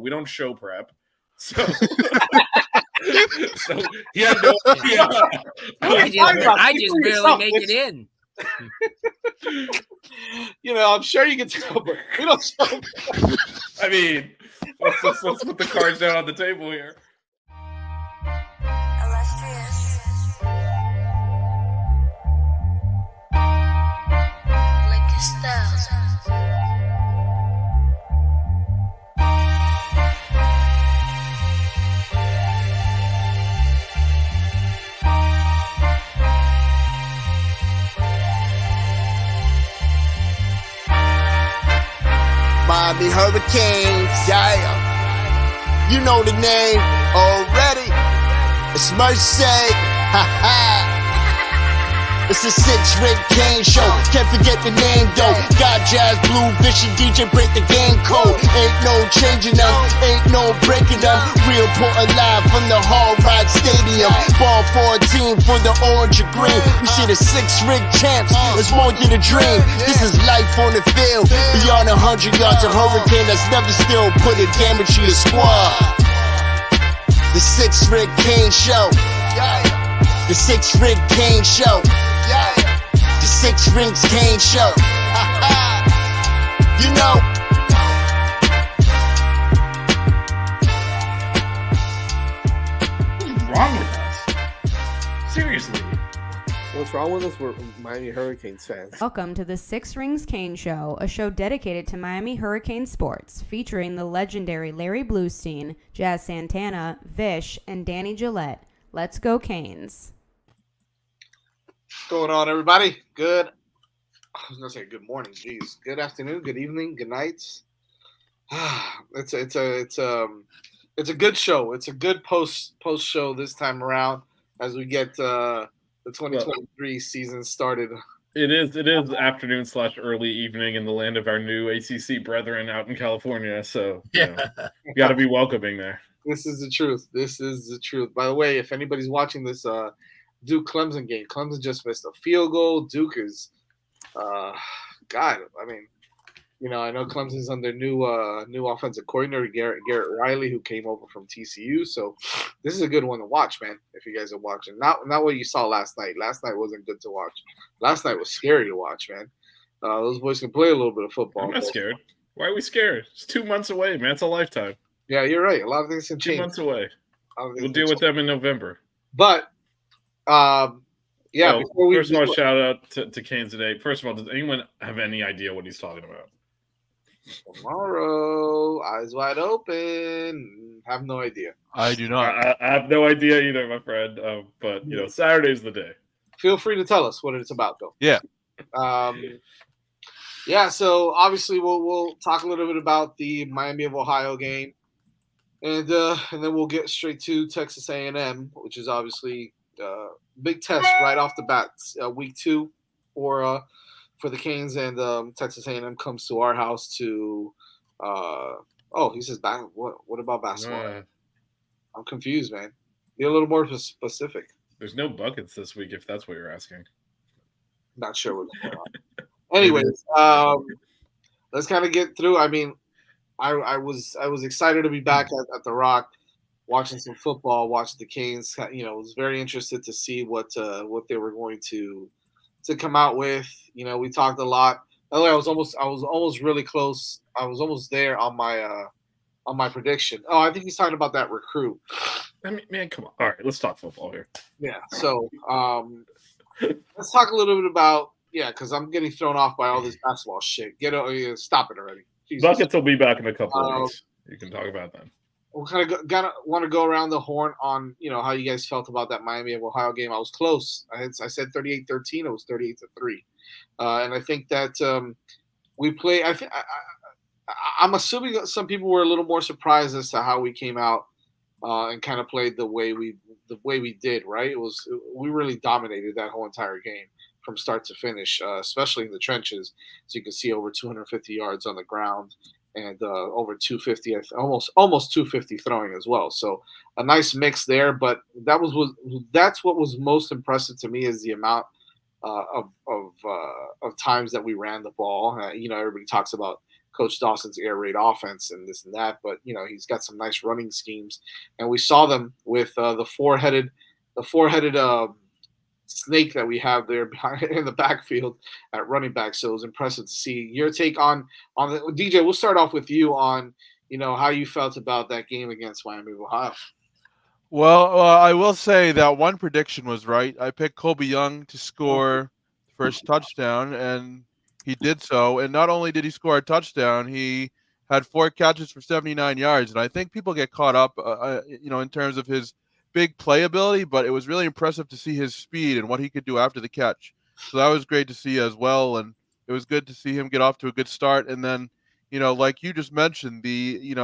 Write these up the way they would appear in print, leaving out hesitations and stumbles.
We don't show prep. So, so he had no idea. I just barely make it in. I'm sure you can tell, but we don't show. I mean, let's put the cards down on the table here. Miami Hurricanes, yeah. You know the name already. It's Mercy, ha ha. It's a 6-Rig Kane show. Can't forget the name though. Got Jazz, Blue, Vision, DJ break the game code. Ain't no changing them, ain't no breaking them. Real Portland live from the Hard Rock Stadium. Ball 14 for the orange and green. We see the 6-Rig champs. It's more than a dream. This is life on the field. Beyond 100 yards, a hurricane that's never still put a damage to your squad. The 6-Rig Kane show. The 6-Rig Kane show. The 6-Rig Kane show. You know. What's wrong with us? Seriously. What's wrong with us? We're Miami Hurricanes fans. Welcome to the 6-Rig Kane Show, a show dedicated to Miami Hurricane sports, featuring the legendary Larry Bluestein, Jazz Santana, Vish, and Danny Gillette. Let's go Canes. What's going on, everybody? I was gonna say good morning. Jeez, good afternoon, good evening, good nights. It's a good show. It's a good post show this time around as we get the 2023 season started. It is afternoon / early evening in the land of our new ACC brethren out in California. So you got to be welcoming there. This is the truth. By the way, if anybody's watching this Duke Clemson game, Clemson just missed a field goal. Duke is, God. I mean, I know Clemson's under new offensive coordinator Garrett Riley, who came over from TCU. So this is a good one to watch, man. If you guys are watching, not what you saw last night. Last night wasn't good to watch. Last night was scary to watch, man. Those boys can play a little bit of football. I'm not scared. Why are we scared? It's 2 months away, man. It's a lifetime. Yeah, you're right. A lot of things can change. 2 months away. We'll deal with them in November. But, before we first of all, shout out to Canes today. First of all, does anyone have any idea what he's talking about? Tomorrow, eyes wide open. Have no idea. I do not. I have no idea either, my friend. But Saturday's the day. Feel free to tell us what it's about, though. Yeah. So obviously we'll talk a little bit about the Miami of Ohio game, and then we'll get straight to Texas A&M, which is obviously big test right off the bat, week 2 for the Canes, and Texas A&M comes to our house to. He says back. What about basketball? I'm confused, man. Be a little more specific. There's no buckets this week, if that's what you're asking. Not sure what's going on. Anyways, let's kind of get through. I mean, I was excited to be back at the Rock, watching some football, watching the Canes. Was very interested to see what they were going to come out with. We talked a lot. By the way, I was almost really close. I was almost there on my prediction. Oh, I think he's talking about that recruit. I mean, man, come on. All right, let's talk football here. Yeah. So let's talk a little bit about. Yeah, because I'm getting thrown off by all this basketball shit. Stop it already. Jesus. Buckets will be back in a couple of weeks. You can talk about them. We'll kind of want to go around the horn on how you guys felt about that Miami of Ohio game. I was close. I said 38-13. It was 38-3, and I think that we play. I'm assuming that some people were a little more surprised as to how we came out and kind of played the way we did. Right? We really dominated that whole entire game from start to finish, especially in the trenches. So you can see over 250 yards on the ground and over 250, almost 250 throwing as well. So a nice mix there. But that's what was most impressive to me is the amount of times that we ran the ball. Everybody talks about Coach Dawson's air raid offense and this and that. But he's got some nice running schemes, and we saw them with the four-headed snake that we have there behind in the backfield at running back. So it was impressive to see. Your take on the DJ. We'll start off with you on how you felt about that game against Miami of Ohio. Well, I will say that one prediction was right. I picked Colby Young to score the first touchdown, and he did so. And not only did he score a touchdown, he had 4 catches for 79 yards. And I think people get caught up, in terms of his big playability, but it was really impressive to see his speed and what he could do after the catch. So that was great to see as well. And it was good to see him get off to a good start. And then, like you just mentioned, the,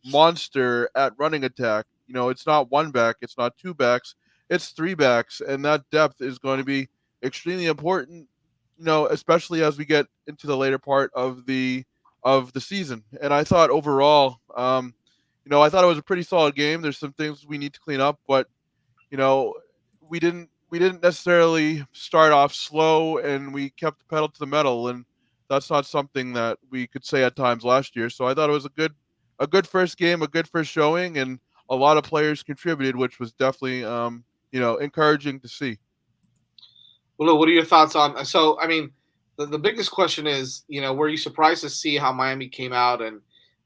monster at running attack. It's not 1 back, it's not 2 backs, it's 3 backs, and that depth is going to be extremely important, especially as we get into the later part of the season. And I thought overall, I thought it was a pretty solid game. There's some things we need to clean up, but we didn't necessarily start off slow, and we kept the pedal to the metal, and that's not something that we could say at times last year. So I thought it was a good first game, a good first showing, and a lot of players contributed, which was definitely, encouraging to see. Well, what are your thoughts on? So, I mean, the biggest question is, were you surprised to see how Miami came out? And,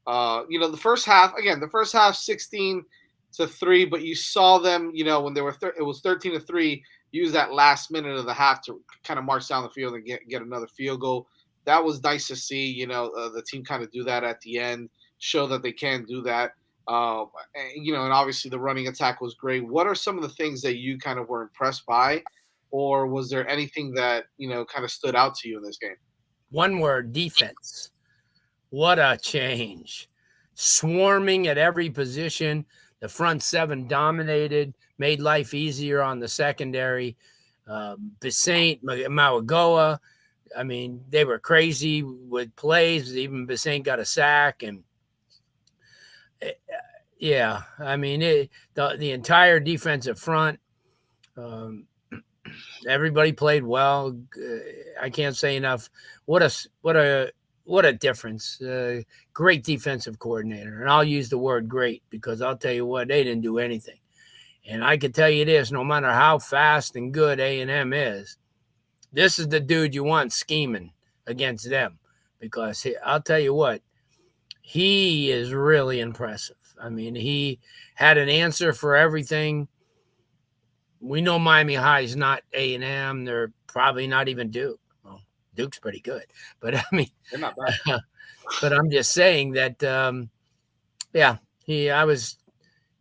the first half, 16-3, but you saw them, when they were, it was 13-3, use that last minute of the half to kind of march down the field and get another field goal. That was nice to see, the team kind of do that at the end, show that they can do that. And obviously the running attack was great. What are some of the things that you kind of were impressed by, or was there anything that, kind of stood out to you in this game? One word: defense. What a change. Swarming at every position. The front 7 dominated, made life easier on the secondary. Besaint, Mauagoa, I mean, they were crazy with plays. Even Besaint got a sack, and yeah, I mean, the entire defensive front, everybody played well. I can't say enough. What a difference. Great defensive coordinator. And I'll use the word great because I'll tell you what, they didn't do anything. And I can tell you this, no matter how fast and good A&M is, this is the dude you want scheming against them, because I'll tell you what, he is really impressive. I mean, he had an answer for everything. We know Miami High is not A&M. They're probably not even Duke. Well, Duke's pretty good. But, I mean, they're not bad. But I'm just saying that,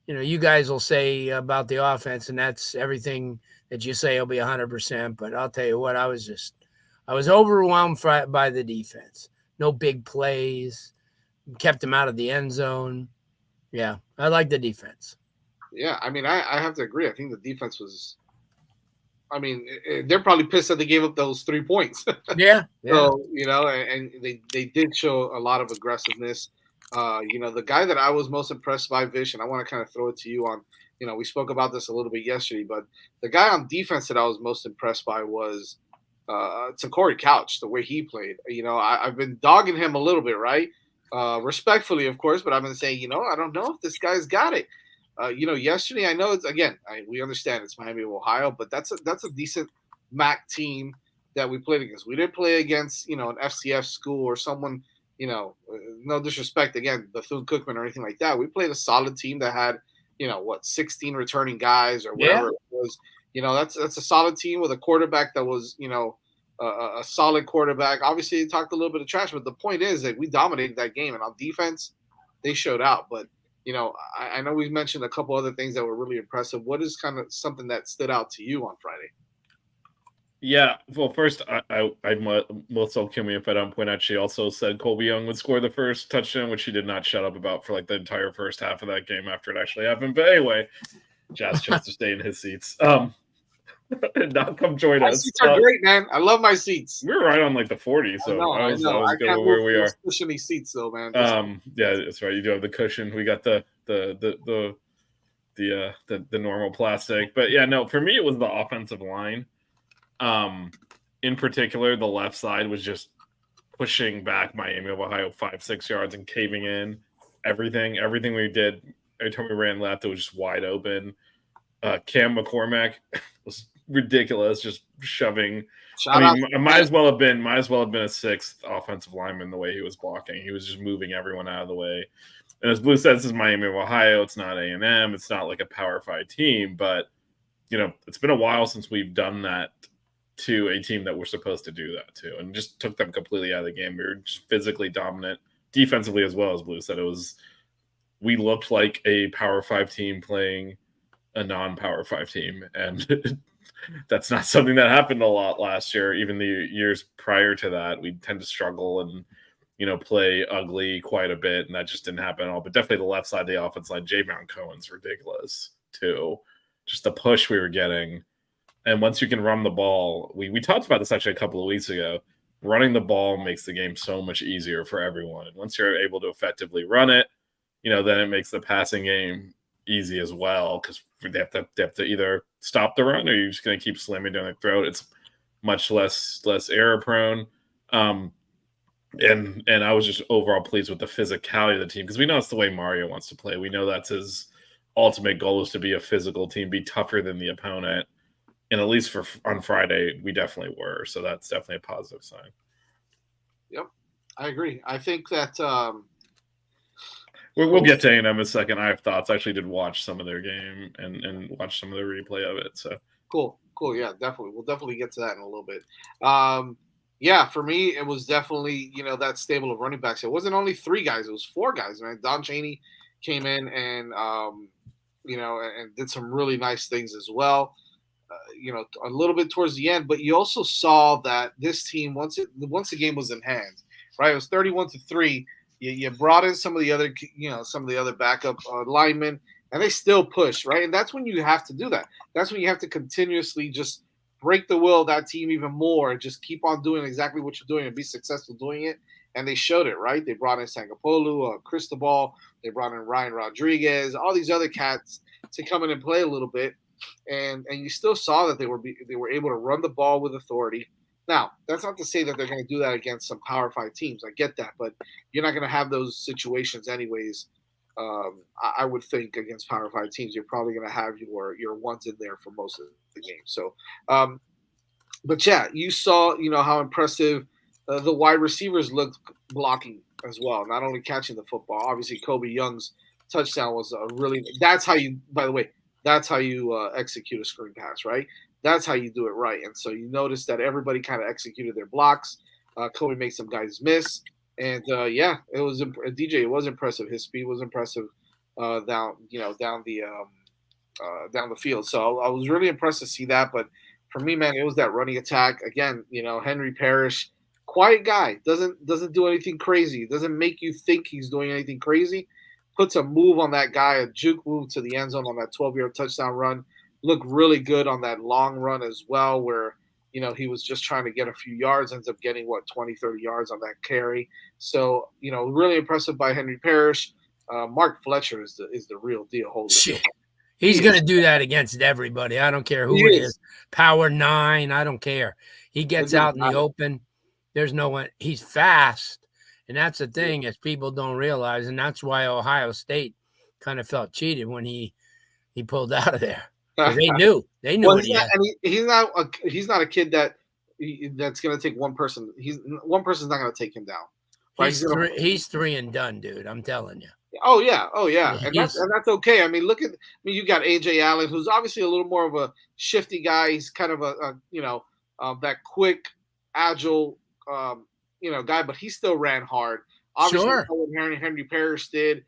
you guys will say about the offense, and that's everything that you say will be 100%. But I'll tell you what, I was overwhelmed by the defense. No big plays. Kept him out of the end zone. Yeah, I like the defense. Yeah, I mean, I have to agree. I think the defense was – I mean, they're probably pissed that they gave up those 3 points. Yeah. So, and they did show a lot of aggressiveness. The guy that I was most impressed by, Vish, and I want to kind of throw it to you on, we spoke about this a little bit yesterday, but the guy on defense that I was most impressed by was Corey Couch, the way he played. I've been dogging him a little bit, right? Respectfully, of course, but I've been saying, I don't know if this guy's got it. Yesterday, I know it's, again, we understand it's Miami of Ohio, but that's a decent MAC team that we played against. We didn't play against, an FCS school or someone, no disrespect, again, Bethune-Cookman or anything like that. We played a solid team that had, 16 returning guys or whatever it was. That's a solid team with a quarterback that was, a solid quarterback. Obviously, they talked a little bit of trash, but the point is that we dominated that game, and on defense, they showed out. But I know we've mentioned a couple other things that were really impressive. What is kind of something that stood out to you on Friday? Yeah, well, first, I Melissa will kill me if I don't point out, she also said Colby Young would score the first touchdown, which she did not shut up about for like the entire first half of that game after it actually happened. But anyway, Jazz chose to stay in his seats. Not come join us. Seats are great, man. I love my seats. We were right on like the 40, so I was good with where we are. Cushiony seats, though, man. Yeah, that's right. You do have the cushion. We got the normal plastic, but yeah, no. For me, it was the offensive line. In particular, the left side was just pushing back Miami of Ohio 5-6 yards and caving in. Everything we did, every time we ran left, it was just wide open. Cam McCormack was ridiculous, just shoving. Shout out. Might as well have been a sixth offensive lineman the way he was blocking. He was just moving everyone out of the way. And as Blue said, this is Miami of Ohio. It's not A&M. It's not like a Power 5 team, but it's been a while since we've done that to a team that we're supposed to do that to, and just took them completely out of the game. We were just physically dominant, defensively as well. As Blue said, we looked like a Power 5 team playing a non-Power 5 team, and that's not something that happened a lot last year. Even the years prior to that, we tend to struggle and play ugly quite a bit, and that just didn't happen at all. But definitely the left side of the offense line, Javon Cohen's ridiculous too. Just the push we were getting. And once you can run the ball, we talked about this actually a couple of weeks ago. Running the ball makes the game so much easier for everyone. And once you're able to effectively run it, then it makes the passing game easy as well, because they have to either stop the run or you're just going to keep slamming down their throat. It's much less error prone. And I was just overall pleased with the physicality of the team, because we know it's the way Mario wants to play. We know that's his ultimate goal, is to be a physical team, be tougher than the opponent. And at least on Friday, we definitely were. So that's definitely a positive sign. Yep, I agree. I think that we'll get to A&M in a second. I have thoughts. I actually did watch some of their game and watch some of the replay of it. So cool. Yeah, definitely. We'll definitely get to that in a little bit. Yeah, for me, it was definitely that stable of running backs. It wasn't only 3 guys; it was 4 guys. Man, Don Chaney came in and and did some really nice things as well. A little bit towards the end, but you also saw that this team, once the game was in hand, right? It was 31-3. You brought in some of the other backup linemen, and they still pushed, right? And that's when you have to do that. That's when you have to continuously just break the will of that team even more, and just keep on doing exactly what you're doing and be successful doing it. And they showed it, right? They brought in Sangapolu, Cristobal, they brought in Ryan Rodriguez, all these other cats to come in and play a little bit. And you still saw that they were able to run the ball with authority. Now, that's not to say that they're going to do that against some Power 5 teams. I get that, but you're not going to have those situations anyways. I would think against Power 5 teams, you're probably going to have your ones in there for most of the game. So, but yeah, you saw how impressive the wide receivers looked blocking as well, not only catching the football. Obviously, Kobe Young's touchdown was that's how you, by the way, that's how you execute a screen pass, right? That's how you do it right. And so you notice that everybody kind of executed their blocks. Kobe makes some guys miss. And yeah, it was DJ. It was impressive. His speed was impressive down the field. So I was really impressed to see that. But for me, man, it was that running attack again. Henry Parrish, quiet guy, doesn't do anything crazy. Doesn't make you think he's doing anything crazy. Puts a move on that guy, a juke move to the end zone on that 12-yard touchdown run. Looked really good on that long run as well, where he was just trying to get a few yards, ends up getting 20, 30 yards on that carry. So really impressive by Henry Parrish. Mark Fletcher is the real deal. Holy shit. He's going to do that against everybody. I don't care who it is. Power 9, I don't care. He gets out in the open. There's no one. He's fast. And that's the thing, as people don't realize, and that's why Ohio State kind of felt cheated when he pulled out of there. They knew. Well, he's not a kid that's going to take one person. One person's not going to take him down. Right? He's 3 and done, dude. I'm telling you. Oh yeah, and that's okay. I mean, you got AJ Allen, who's obviously a little more of a shifty guy. He's kind of that quick, agile. Guy, but he still ran hard. Obviously, sure. Henry Parrish did.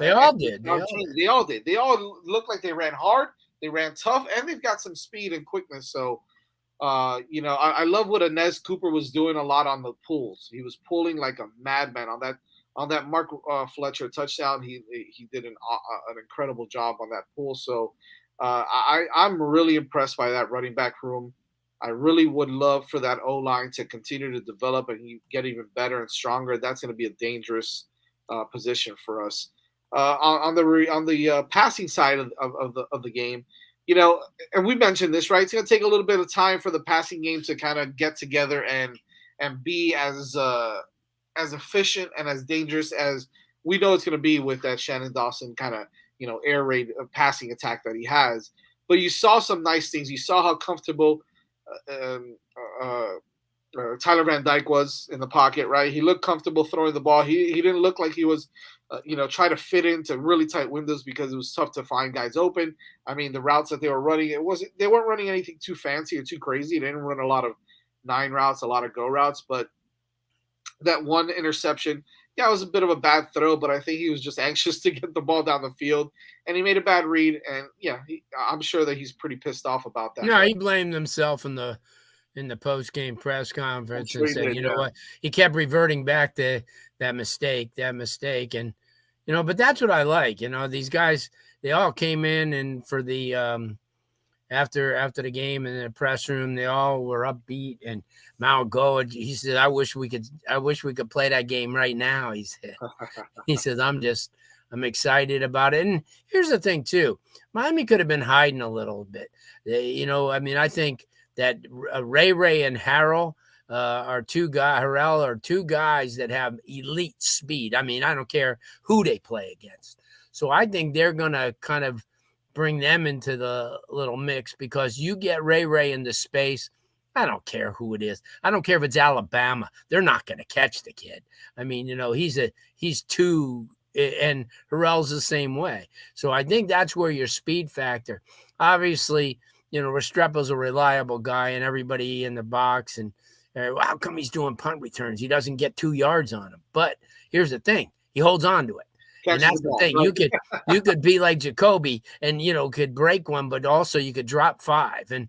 They all did. They all did. They all looked like they ran hard. They ran tough, and they've got some speed and quickness. So, I love what Inez Cooper was doing a lot on the pulls. He was pulling like a madman on that Mark Fletcher touchdown. He did an incredible job on that pull. So, I'm really impressed by that running back room. I really would love for that O-line to continue to develop and get even better and stronger. That's going to be a dangerous position for us. On the passing side of the game, and we mentioned this, right? It's going to take a little bit of time for the passing game to kind of get together and and be as efficient and as dangerous as we know it's going to be with that Shannon Dawson kind of air raid passing attack that he has. But you saw some nice things. You saw how comfortable Tyler Van Dyke was in the pocket, right? He looked comfortable throwing the ball. He didn't look like he was, trying to fit into really tight windows because it was tough to find guys open. I mean, the routes that they were running, they weren't running anything too fancy or too crazy. They didn't run a lot of 9 routes, a lot of go routes, but that one interception, yeah, it was a bit of a bad throw, but I think he was just anxious to get the ball down the field, and he made a bad read, and yeah, I'm sure that he's pretty pissed off about that. No, he blamed himself in the post-game press conference and said, you know what, he kept reverting back to that mistake, and but that's what I like. These guys, they all came in, and for the after the game in the press room, they all were upbeat. And Mount Goa, he said, I wish we could play that game right now. He says, I'm excited about it. And here's the thing too, Miami could have been hiding a little bit. I think that Ray and Harrell are two guys that have elite speed. I mean, I don't care who they play against. So I think they're going to kind of bring them into the little mix, because you get Ray into space. I don't care who it is. I don't care if it's Alabama. They're not going to catch the kid. I mean, he's too, and Harrell's the same way. So I think that's where your speed factor. Obviously, Restrepo's a reliable guy, and everybody in the box. And how come he's doing punt returns? He doesn't get 2 yards on him. But here's the thing: he holds on to it. And that's the thing. You could be like Jacoby and, could break one, but also you could drop 5. And,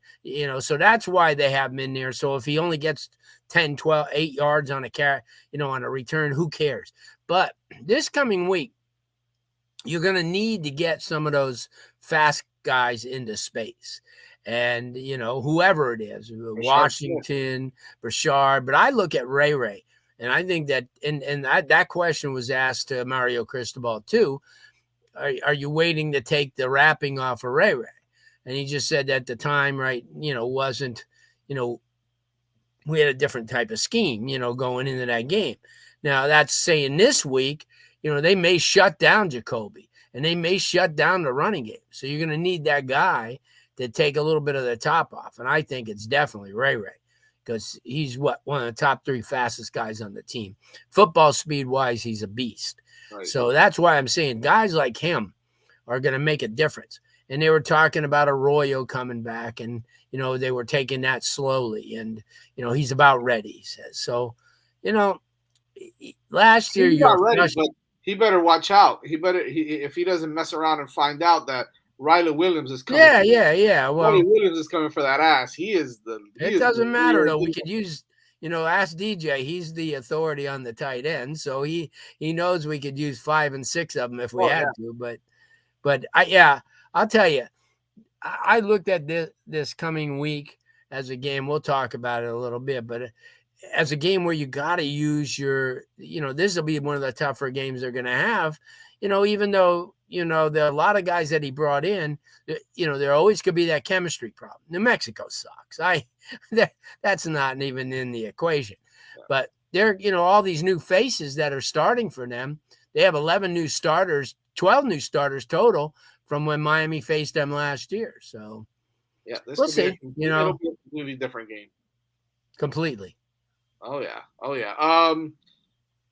so that's why they have him in there. So if he only gets 10, 12, 8 yards on a carry, on a return, who cares? But this coming week, you're going to need to get some of those fast guys into space. And, whoever it is, Washington, Brashard. But I look at Ray. And I think that, and that question was asked to Mario Cristobal too. Are you waiting to take the wrapping off of Ray? And he just said that the time, right, wasn't, we had a different type of scheme, going into that game. Now that's saying this week, they may shut down Jacoby and they may shut down the running game. So you're going to need that guy to take a little bit of the top off. And I think it's definitely Ray. Because he's one of the top 3 fastest guys on the team. Football speed-wise, he's a beast. Right. So that's why I'm saying guys like him are going to make a difference. And they were talking about Arroyo coming back, and, they were taking that slowly. And, he's about ready, he says. So, last year he's not ready, but he better watch out. If he doesn't mess around and find out that Riley Williams is coming. Yeah. Well, Riley Williams is coming for that ass. It doesn't matter though. We could use, ask DJ. He's the authority on the tight end, so he knows we could use 5 and 6 of them if we had to. But I'll tell you, I looked at this coming week as a game. We'll talk about it a little bit, but as a game where you got to use your, this will be one of the tougher games they're going to have. Even though. There are a lot of guys that he brought in, there always could be that chemistry problem. New Mexico sucks. That's not even in the equation. But they're, all these new faces that are starting for them. They have 11 new starters, 12 new starters total from when Miami faced them last year. So yeah, we'll see. It'll be a completely different game. Completely. Oh yeah.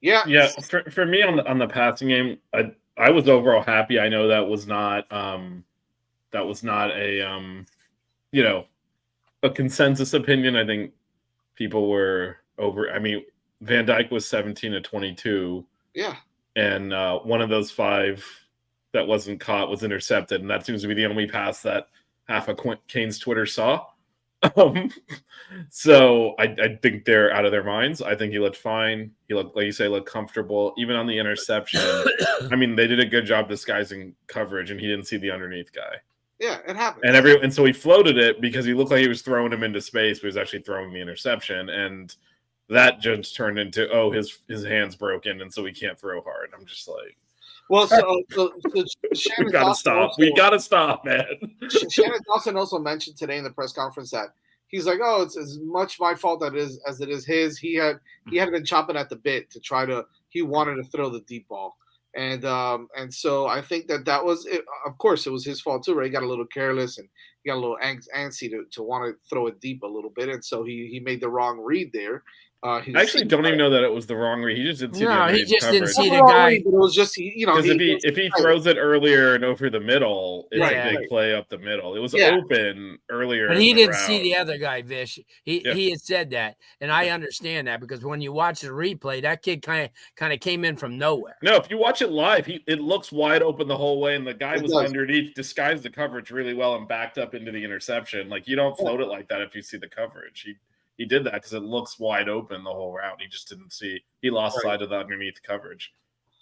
Yeah. For me on the passing game, I was overall happy. I know that was not a consensus opinion. I think people were over. I mean, Van Dyke was 17 of 22. Yeah. And one of those 5 that wasn't caught was intercepted, and that seems to be the only pass that half of Kane's Twitter saw. So I think they're out of their minds. I think he looked fine. He looked, like you say, comfortable. Even on the interception, I mean, they did a good job disguising coverage, and he didn't see the underneath guy. Yeah, it happened. And so he floated it because he looked like he was throwing him into space, but he was actually throwing the interception. And that just turned into, his hand's broken, and so he can't throw hard. I'm just like, well, so we gotta stop. We gotta stop, man. Shannon Dawson also mentioned today in the press conference that he's like, oh, it's as much my fault as it is his. He had been chopping at the bit to try to. He wanted to throw the deep ball, and so I think that was it. Of course, it was his fault too, right? He got a little careless and he got a little antsy to want to throw it deep a little bit, and so he made the wrong read there. I actually don't even know that it was the wrong read. He just didn't see the he just coverage. didn't see the guy. Read, but it was just because if he throws it earlier and over the middle, it's a big play up the middle. It was open earlier, and he didn't see the other guy. Vish, he had said that, and I understand that because when you watch the replay, that kid kind of came in from nowhere. No, if you watch it live, it looks wide open the whole way, and the guy was underneath, disguised the coverage really well, and backed up into the interception. Like you don't float it like that if you see the coverage. He did that because it looks wide open the whole route. He just didn't see. He lost sight of the underneath coverage.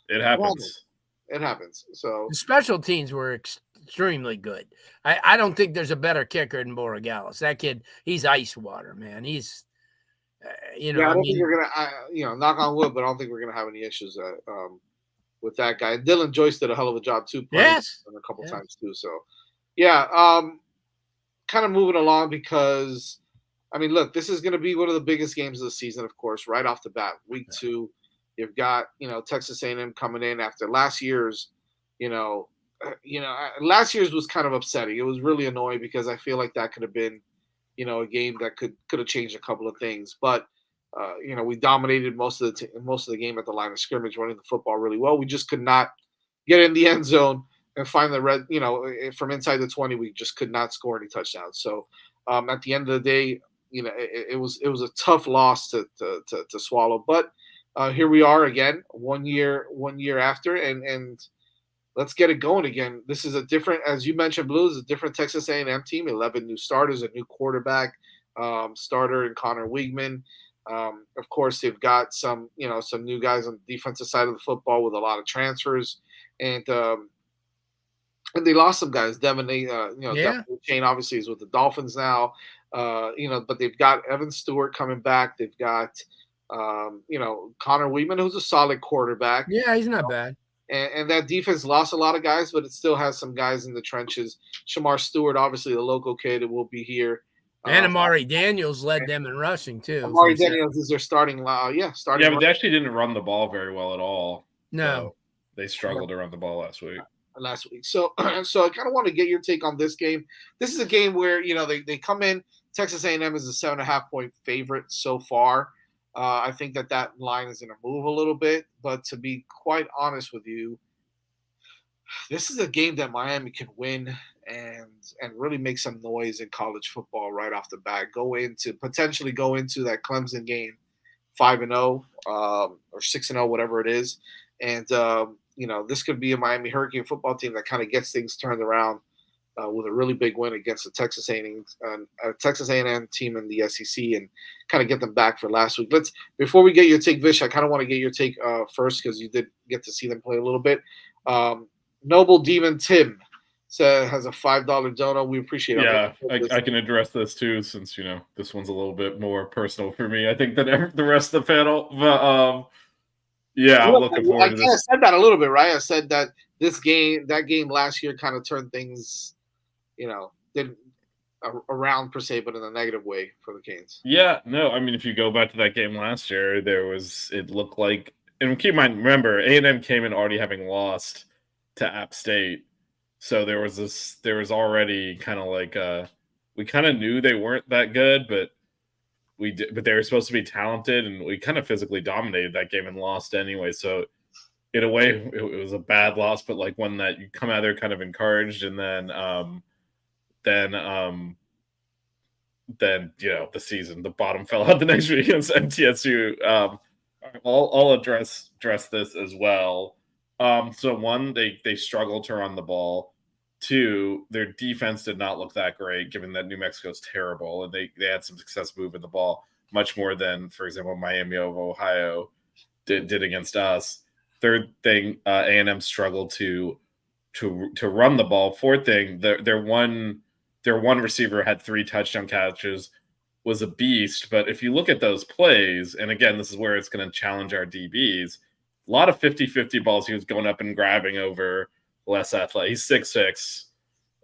It happens. It happens. So the special teams were extremely good. I don't think there's a better kicker than Borregales. That kid, he's ice water, man. He's, I don't think we're gonna, knock on wood, but I don't think we're gonna have any issues with that guy. Dylan Joyce did a hell of a job too. Yes, a couple times too. So, kind of moving along because. I mean, look, this is going to be one of the biggest games of the season, of course, right off the bat. Week 2, you've got, Texas A&M coming in after last year's, last year's was kind of upsetting. It was really annoying because I feel like that could have been, a game that could have changed a couple of things. But, we dominated most of the game at the line of scrimmage, running the football really well. We just could not get in the end zone and find the red, from inside the 20, we just could not score any touchdowns. So at the end of the day, it was a tough loss to swallow, but here we are again, 1 year after, and let's get it going again. This is a different, as you mentioned, Blues, a different Texas A&M team. 11 new starters, a new quarterback starter in Connor Weigman. Of course, they've got some new guys on the defensive side of the football with a lot of transfers, and they lost some guys. Devin Shane obviously is with the Dolphins now. But they've got Evan Stewart coming back. They've got, Connor Weigman, who's a solid quarterback. Yeah, he's not bad. And that defense lost a lot of guys, but it still has some guys in the trenches. Shamar Stewart, obviously the local kid, will be here. And Amari Daniels led them in rushing too. Amari Daniels is their starting. Starting. Yeah, but they actually didn't run the ball very well at all. No, so they struggled to run the ball last week. So I kind of want to get your take on this game. This is a game where they come in. Texas A&M is a 7.5-point favorite so far. I think that line is going to move a little bit, but to be quite honest with you, this is a game that Miami can win and really make some noise in college football right off the bat. Potentially go into that Clemson game 5-0 or 6-0, whatever it is, and this could be a Miami Hurricane football team that kind of gets things turned around. With a really big win against the Texas A&M team in the SEC and kind of get them back for last week. Before we get your take, Vish, I kind of want to get your take first because you did get to see them play a little bit. Noble Demon Tim has a $5 dono. We appreciate it. Yeah, I can address this too since, this one's a little bit more personal for me, I think, than the rest of the panel. But, I'm looking forward to this. I said that a little bit, right? I said that that game last year kind of turned things didn't around per se, but in a negative way for the Canes. Yeah, no, I mean, if you go back to that game last year, it looked like, and keep in mind, remember, A&M came in already having lost to App State. So there was already kind of like, we kind of knew they weren't that good, but they were supposed to be talented, and we kind of physically dominated that game and lost anyway. So in a way, it was a bad loss, but like one that you come out there kind of encouraged, and then the season, the bottom fell out the next week against MTSU. I'll address this as well. So one, they struggled to run the ball. 2, their defense did not look that great, given that New Mexico's terrible, and they had some success moving the ball much more than, for example, Miami of Ohio did against us. 3rd thing, A&M struggled to run the ball. 4th thing, their one receiver had 3 touchdown catches, was a beast. But if you look at those plays, and again, this is where it's going to challenge our DBs, a lot of 50-50 balls he was going up and grabbing over less athletic. He's 6'6".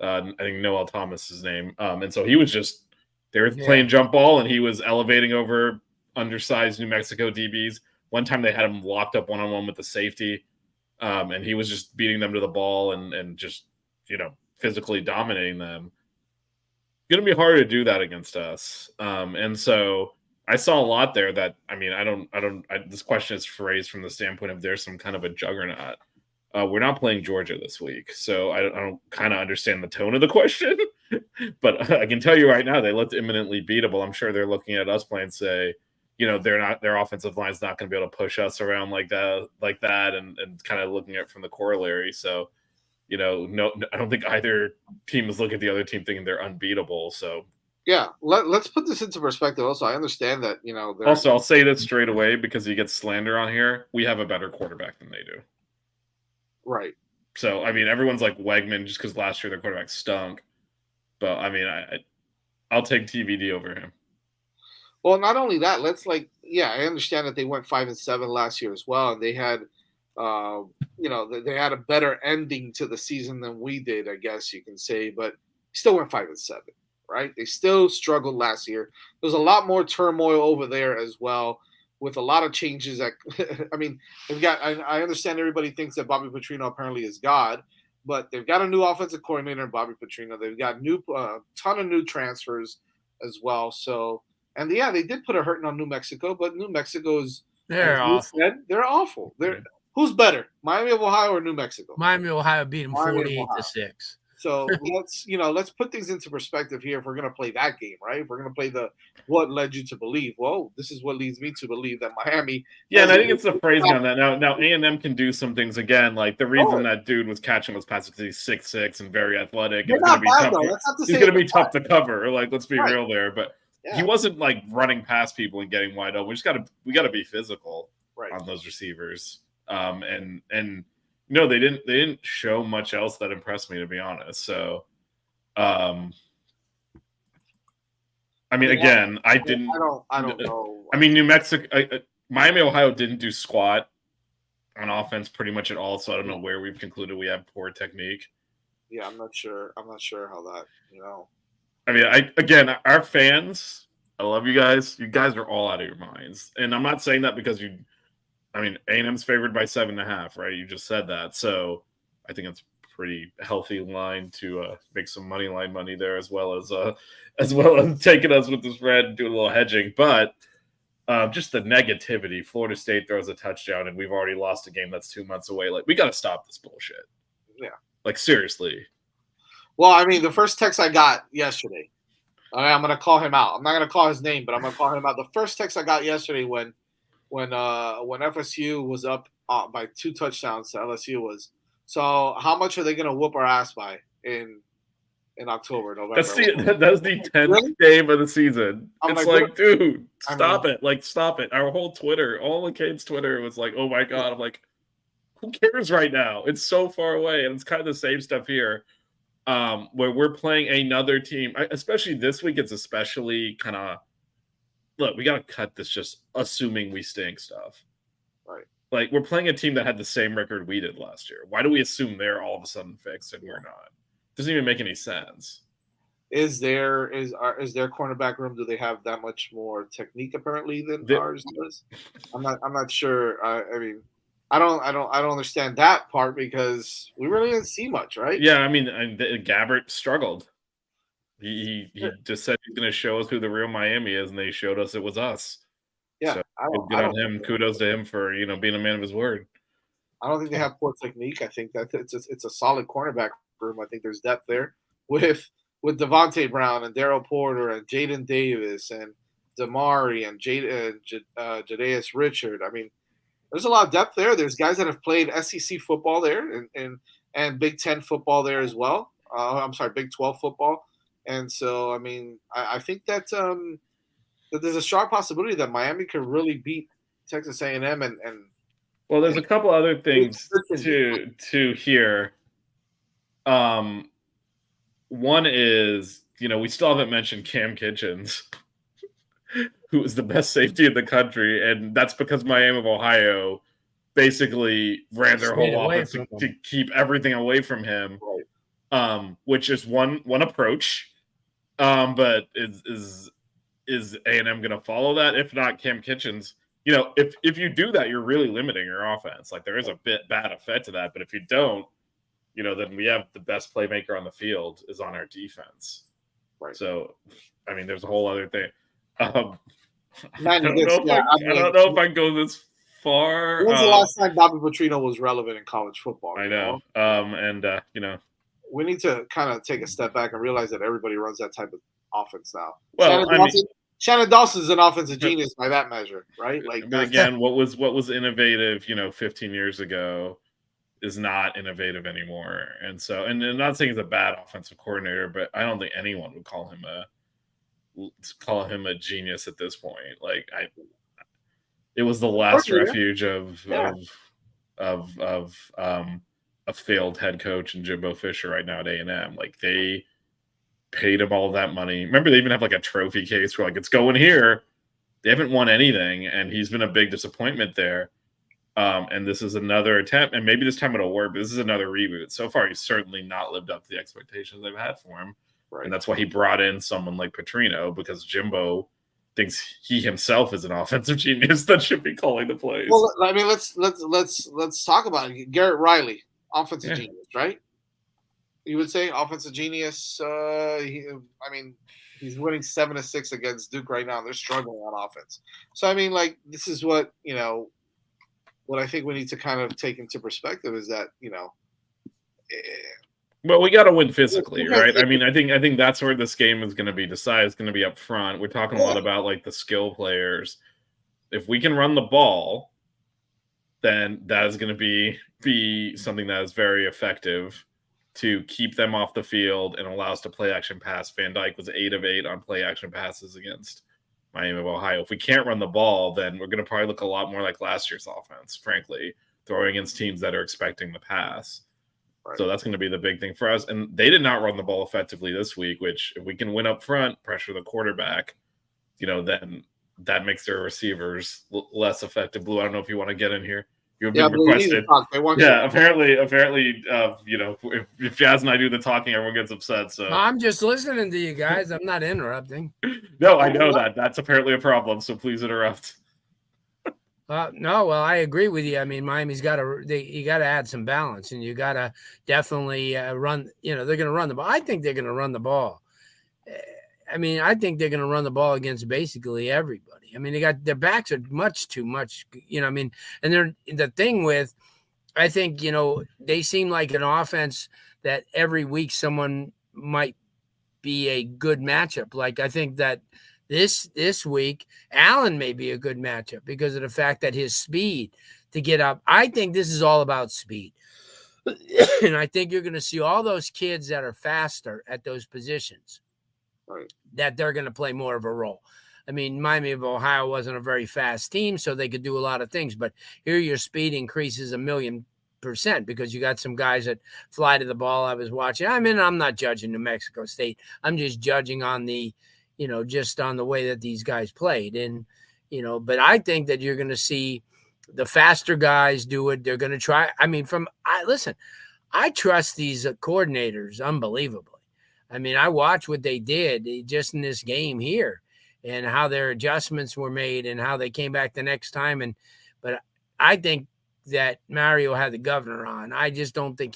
I think Noel Thomas is his name. And so he was just They were playing jump ball, and he was elevating over undersized New Mexico DBs. One time they had him locked up one-on-one with the safety, and he was just beating them to the ball and just, physically dominating them. It's going to be harder to do that against us. And so I saw a lot there that, this question is phrased from the standpoint of there's some kind of a juggernaut. We're not playing Georgia this week, so I don't kind of understand the tone of the question. But I can tell you right now, they looked imminently beatable. I'm sure they're looking at us playing, say, their offensive line's not going to be able to push us around like that, and kind of looking at it from the corollary. So, no, I don't think either team is looking at the other team thinking they're unbeatable. So. Yeah, let's put this into perspective. Also, I understand that Also, I'll say this straight away because you get slander on here. We have a better quarterback than they do. Right. So, everyone's like Wegman just because last year their quarterback stunk. But, I'll take TVD over him. Well, not only that, I understand that they went 5-7 last year as well, and they had, they had a better ending to the season than we did, I guess you can say, but still went 5-7, right? They still struggled last year. There's a lot more turmoil over there as well, with a lot of changes that, I understand everybody thinks that Bobby Petrino apparently is God, but they've got a new offensive coordinator in Bobby Petrino. They've got ton of new transfers as well. So, and they did put a hurting on New Mexico, but New Mexico's, they're awful. They're awful. Who's better, Miami of Ohio or New Mexico? Miami of Ohio beat them 48-6. So let's put things into perspective here. If we're gonna play that game, right? If we're gonna play the what led you to believe. Well, this is what leads me to believe that Miami. Yeah, and I think it's the phrasing on that. Now A&M can do some things again. Like the reason that dude was catching those passes because he's 6'6" and very athletic. It's gonna be tough. He's gonna be tough to cover. Like, let's be real there. But he wasn't like running past people and getting wide open. We gotta be physical on those receivers. And no, they didn't show much else that impressed me, to be honest. So, again, I didn't. I don't know. New Mexico, Miami, Ohio didn't do squat on offense pretty much at all. So I don't know where we've concluded we have poor technique. Yeah, I'm not sure how that. Our fans, I love you guys. You guys are all out of your minds, and I'm not saying that because you. A&M's favored by 7.5, right? You just said that. So I think it's a pretty healthy line to make some money line money there, as well as taking us with the spread and doing a little hedging. But just the negativity. Florida State throws a touchdown, and we've already lost a game that's 2 months away. Like, we got to stop this bullshit. Yeah. Like, seriously. Well, the first text I got yesterday, I'm going to call him out. I'm not going to call his name, but I'm going to call him out. The first text I got yesterday when FSU was up by 2 touchdowns to LSU was, so how much are they going to whoop our ass by in October, November? That's the 10th game of the season. It's like, dude, stop it. Like, stop it. Our whole Twitter, all the kids' Twitter was like, oh my God. I'm like, who cares right now? It's so far away. And it's kind of the same stuff here where we're playing another team, especially this week. It's especially kind of, look, we got to cut this just assuming we stink stuff. Right. Like, we're playing a team that had the same record we did last year. Why do we assume they're all of a sudden fixed and we're not? Doesn't even make any sense. Is their cornerback room, do they have that much more technique apparently than ours does? I'm not sure. I don't understand that part because we really didn't see much, right? Yeah, Gabbert struggled. He just said he's going to show us who the real Miami is, and they showed us it was us. Yeah, so good on him. Kudos to him for being a man of his word. I don't think they have poor technique. I think that it's a solid cornerback room. I think there's depth there with Devontae Brown and Darryl Porter and Jaden Davis and Damari and Jadeus Richard. There's a lot of depth there. There's guys that have played SEC football there and Big 10 football there as well. Big 12 football. And so, I think that that there's a strong possibility that Miami could really beat Texas A&M and well, there's a couple other things to hear. One is, we still haven't mentioned Cam Kitchens, who is the best safety in the country, and that's because Miami of Ohio basically ran their whole offense to keep everything away from him, which is one approach. But is A&M going to follow that? If not, Cam Kitchens. If you do that, you're really limiting your offense. Like there is a bad effect to that, but if you don't, then we have the best playmaker on the field is on our defense. Right. So, I mean, there's a whole other thing. I Man, don't know if I can go this far. When's the last time Bobby Petrino was relevant in college football? I know. We need to kind of take a step back and realize that everybody runs that type of offense now. Well, Shannon Dawson's an offensive genius by that measure, right? But again, what was innovative, 15 years ago is not innovative anymore. And so, and I'm not saying he's a bad offensive coordinator, but I don't think anyone would call him a genius at this point. It was the last refuge of a failed head coach and Jimbo Fisher right now at A&M. They paid him all that money. Remember, they even have a trophy case where it's going here. They haven't won anything, and he's been a big disappointment there. And this is another attempt, and maybe this time it'll work, but this is another reboot. So far, he's certainly not lived up to the expectations they've had for him. Right. And that's why he brought in someone like Petrino, because Jimbo thinks he himself is an offensive genius that should be calling the plays. Well, I mean, let's talk about it. Garrett Riley, offensive genius, right? You would say offensive genius. He's winning 7-6 against Duke right now. They're struggling on offense. So I mean, this is what what I think we need to kind of take into perspective is that well, we got to win physically, right? I mean, I think that's where this game is going to be decided. It's going to be up front. We're talking a lot about the skill players. If we can run the ball, then that is going to be something that is very effective to keep them off the field and allow us to play action pass. Van Dyke was 8 of 8 on play action passes against Miami of Ohio. If we can't run the ball, then we're going to probably look a lot more like last year's offense, frankly, throwing against teams that are expecting the pass. Right. So that's going to be the big thing for us. And they did not run the ball effectively this week, which if we can win up front, pressure the quarterback, then that makes their receivers less effective. Blue, I don't know if you want to get in here. You've been requested. Apparently, if Jazz and I do the talking, everyone gets upset. So I'm just listening to you guys. I'm not interrupting. No, I know that. That's apparently a problem. So please interrupt. No, well, I agree with you. I mean, Miami's you got to add some balance, and you got to definitely run. They're going to run the ball. I think they're going to run the ball. I mean, I think they're going to run the ball against basically everybody. I mean, their backs are much too much. I mean, and they're the thing with. I think they seem like an offense that every week someone might be a good matchup. I think that. This week, Allen may be a good matchup because of the fact that his speed to get up. I think this is all about speed. And I think you're going to see all those kids that are faster at those positions, right, that they're going to play more of a role. I mean, Miami of Ohio wasn't a very fast team, so they could do a lot of things. But here your speed increases 1,000,000% because you got some guys that fly to the ball. I was watching. I mean, I'm not judging New Mexico State. I'm just judging on the just on the way that these guys played. And, but I think that you're going to see the faster guys do it. They're going to try. I mean, I trust these coordinators unbelievably. I mean, I watched what they did just in this game here and how their adjustments were made and how they came back the next time. But I think that Mario had the governor on. I just don't think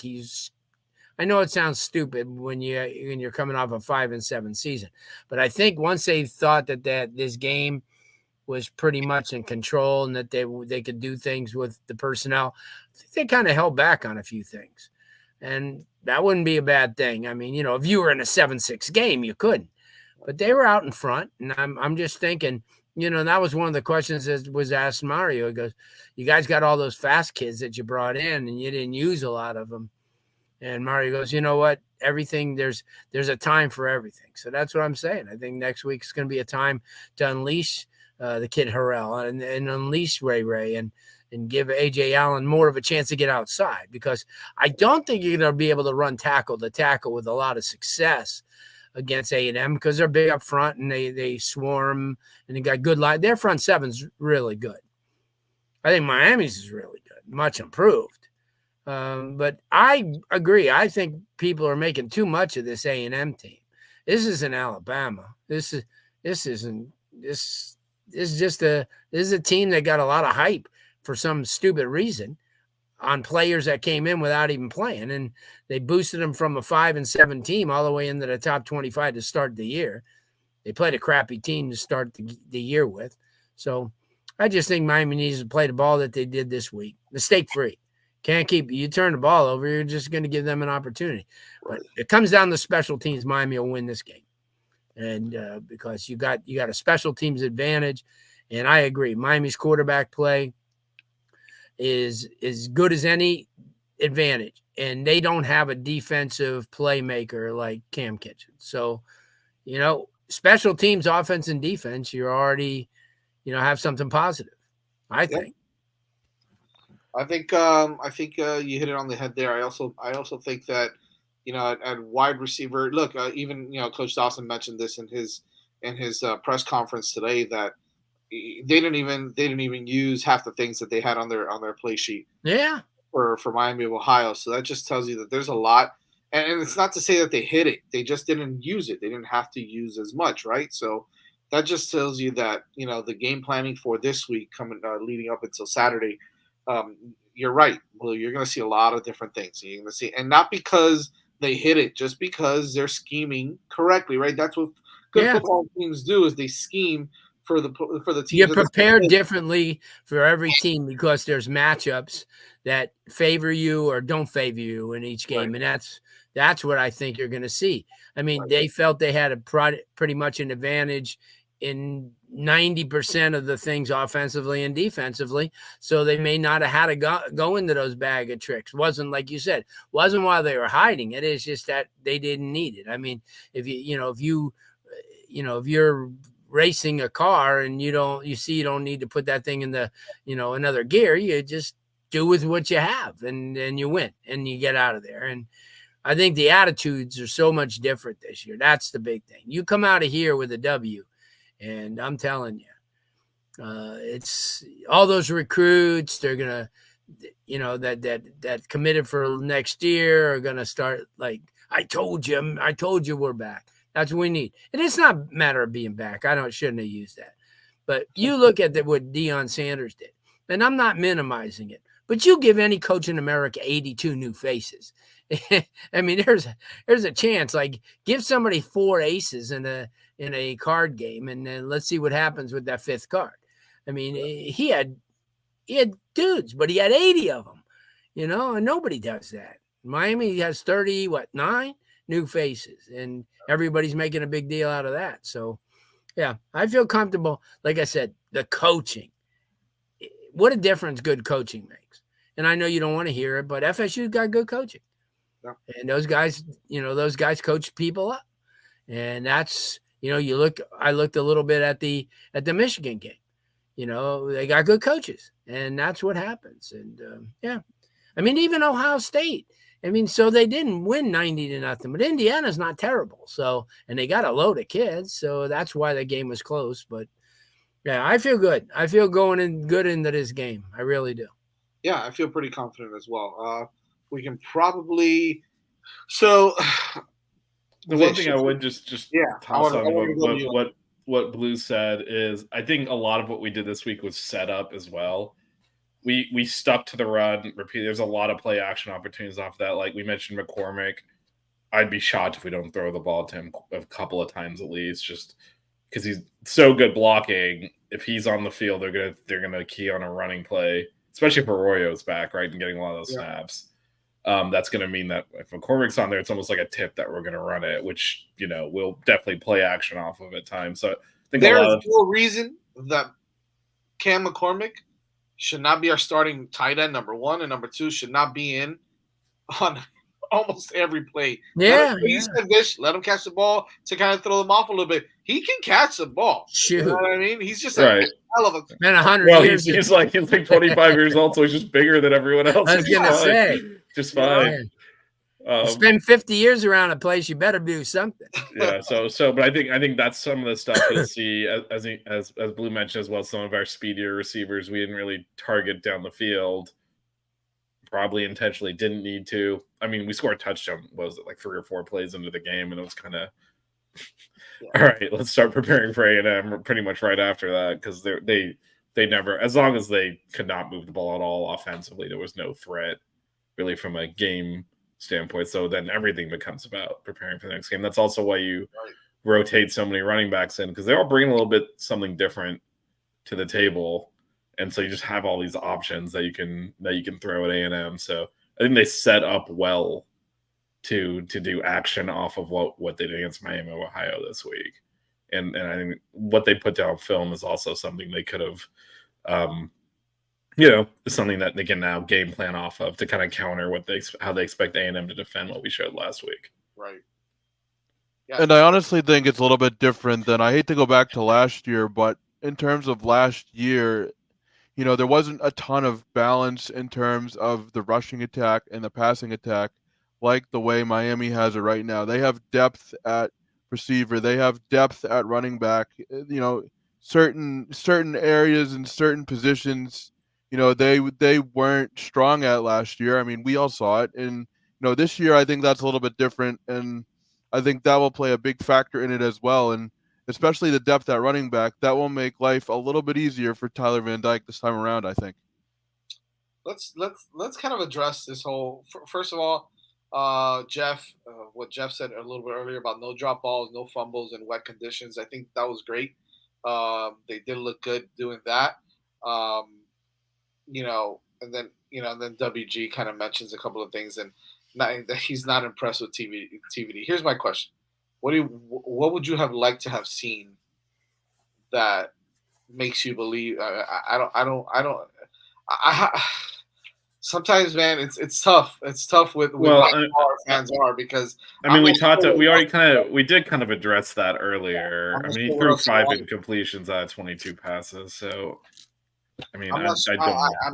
I know it sounds stupid when you're coming off a 5-7 season, but I think once they thought that this game was pretty much in control and that they could do things with the personnel, I think they kind of held back on a few things, and that wouldn't be a bad thing. I mean, if you were in a 7-6 game, you couldn't, but they were out in front, and I'm just thinking, that was one of the questions that was asked Mario. He goes, "You guys got all those fast kids that you brought in, and you didn't use a lot of them." And Mario goes, "You know what? Everything there's a time for everything." So that's what I'm saying. I think next week is going to be a time to unleash the kid Harrell and unleash Ray and give AJ Allen more of a chance to get outside, because I don't think you're going to be able to run tackle to tackle with a lot of success against A&M because they're big up front and they swarm and they got good line. Their front seven's really good. I think Miami's is really good, much improved. But I agree. I think people are making too much of this A&M team. This isn't Alabama. This is a team that got a lot of hype for some stupid reason on players that came in without even playing, and they boosted them from a 5-7 team all the way into the top 25 to start the year. They played a crappy team to start the year with. So I just think Miami needs to play the ball that they did this week, mistake free. Can't keep you turn the ball over, you're just going to give them an opportunity. But it comes down to special teams. Miami will win this game, and because you got a special teams advantage. And I agree, Miami's quarterback play is as good as any advantage, and they don't have a defensive playmaker like Cam Kitchen. So, special teams, offense and defense, you're already, have something positive, I think. I think you hit it on the head there. I also think that at wide receiver, look, even Coach Dawson mentioned this in his press conference today that they didn't even use half the things that they had on their play sheet. Yeah. For Miami of Ohio. So that just tells you that there's a lot. And it's not to say that they hit it. They just didn't use it. They didn't have to use as much, right? So that just tells you that, the game planning for this week coming leading up until Saturday, you're right. Well, you're going to see a lot of different things. You're going to see, and not because they hit it, just because they're scheming correctly, right? That's what good football teams do, is they scheme for the teams. You're prepared differently for every team because there's matchups that favor you or don't favor you in each game, and that's what I think you're going to see. I mean, they felt they had pretty much an advantage in 90% of the things offensively and defensively, so they may not have had to go into those bag of tricks. Wasn't, like you said, wasn't while they were hiding it. It's just that they didn't need it. I mean, if you're racing a car and you don't need to put that thing in the another gear, you just do with what you have, and you win and you get out of there. And I think the attitudes are so much different this year. That's the big thing. You come out of here with a W, and I'm telling you, it's all those recruits. They're gonna, that committed for next year are gonna start like, I told you we're back. That's what we need. And it's not a matter of being back. Shouldn't have used that. But you look at what Deion Sanders did, and I'm not minimizing it, but you give any coach in America 82 new faces. I mean, there's a chance. Like, give somebody 4 aces in a card game, and then let's see what happens with that 5th card. I mean, he had dudes, but he had 80 of them, and nobody does that. Miami has 9 new faces, and everybody's making a big deal out of that. So, yeah, I feel comfortable. Like I said, the coaching, what a difference good coaching makes. And I know you don't want to hear it, but FSU's got good coaching. Yeah. And those guys coach people up. And that's, I looked a little bit at the Michigan game. They got good coaches, and that's what happens. And I mean, even Ohio State. I mean, so they didn't win 90-0, but Indiana's not terrible. So, and they got a load of kids, so that's why the game was close. But yeah, I feel good. I feel going in good into this game. I really do. Yeah, I feel pretty confident as well. We can probably. So the one thing I would just toss on what Blue said is, I think a lot of what we did this week was set up as well. We stuck to the run, repeat. There's a lot of play action opportunities off that. Like we mentioned McCormick. I'd be shocked if we don't throw the ball to him a couple of times at least, just because he's so good blocking. If he's on the field, they're gonna key on a running play, especially if Arroyo's back, right, and getting a lot of those snaps. That's gonna mean that if McCormick's on there, it's almost like a tip that we're gonna run it, which we'll definitely play action off of at times. So I think there is no reason that Cam McCormick should not be our starting tight end, number 1, and number 2 should not be in on almost every play. Yeah, let him catch the ball to kind of throw them off a little bit. He can catch the ball. Shoot. You know what I mean? He's just right. a hell of a man. 100 well, years. He's like 25 years old, so he's just bigger than everyone else. I was gonna say, just fine. Spend 50 years around a place, you better do something. Yeah. So, but I think that's some of the stuff you'll see as Blue mentioned as well. Some of our speedier receivers we didn't really target down the field. Probably intentionally didn't need to. I mean, we scored a touchdown. Was it like 3 or 4 plays into the game, and it was kind of all right, let's start preparing for A&M pretty much right after that, because they never, as long as they could not move the ball at all offensively, there was no threat really from a game standpoint. So then everything becomes about preparing for the next game. That's also why you rotate so many running backs in, because they all bring a little bit something different to the table, and so you just have all these options that you can throw at A&M. So I think they set up well to do action off of what they did against Miami of Ohio this week, and I think what they put down film is also something they could have, something that they can now game plan off of to kind of counter how they expect A&M to defend what we showed last week. Right. Yeah. And I honestly think it's a little bit different than, I hate to go back to last year, but in terms of last year, there wasn't a ton of balance in terms of the rushing attack and the passing attack like the way Miami has it right now. They have depth at receiver. They have depth at running back. Certain areas and certain positions, they weren't strong at last year. I mean, we all saw it. And, this year I think that's a little bit different. And I think that will play a big factor in it as well. And especially the depth at running back, that will make life a little bit easier for Tyler Van Dyke this time around, I think. Let's kind of address this whole. First of all, Jeff, what Jeff said a little bit earlier about no drop balls, no fumbles, and wet conditions. I think that was great. They did look good doing that. And then WG kind of mentions a couple of things, and he's not impressed with TVD. Here's my question: what would you have liked to have seen that makes you believe? Sometimes, man, it's tough. It's tough with how our fans are, because we did kind of address that earlier. I mean, he threw 5 incompletions out of 22 passes, so I mean, I'm